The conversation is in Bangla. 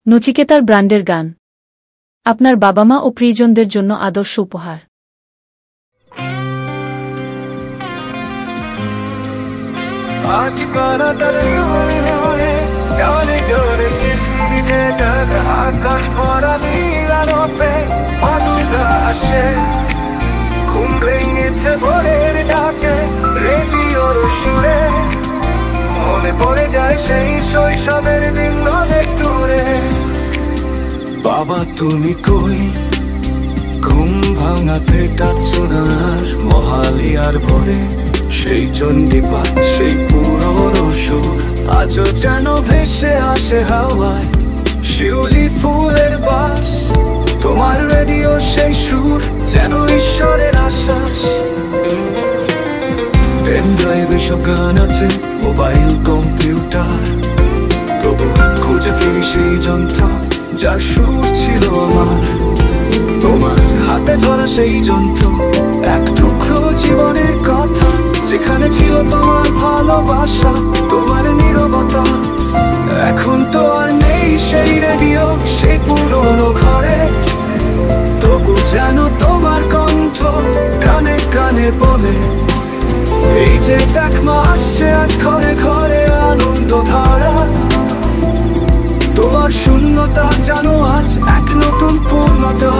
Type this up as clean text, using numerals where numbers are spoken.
নচিকেতার ব্র্যান্ডের গান আপনার বাবা মা ও প্রিয়জনদের জন্য আদর্শ উপহার। মনে পড়ে যায় সেই শৈশবের দিন অনেক দূরে। বাবা তুমি কই, ঘুম ভাঙাতে কাটছো না আর মহালিয়ার ভরে সেই চণ্ডীপাঠ সেই পুরনো সুর আজও যেন ভেসে আসে হাওয়ায় শিউলি ফুলের বাস। তোমার রেডিও সেই সুর যেন ঈশ্বরের আশ্বাস। পেন ড্রাইভে সব গান আছে, মোবাইল কম্পিউটার, তবু খুঁজে ফিরি সেই যন্ত্র যার সুর ছিল আমার। তোমার হাতে ধরা সেই যন্ত্র এক টুকরো জীবনের কথা, যেখানে ছিল তোমার ভালোবাসা তোমার নীরবতা। এখন তো আর নেই সেই রেডিও সেই পুরনো ঘরে, তবু যেন তোমার কণ্ঠ কানে কানে বলে এই যে দেখ মা আসছে আজ ঘরে ঘরে আনন্দ ধারা। তোমার শূন্যতা জানো আজ এক নতুন পূর্ণতা।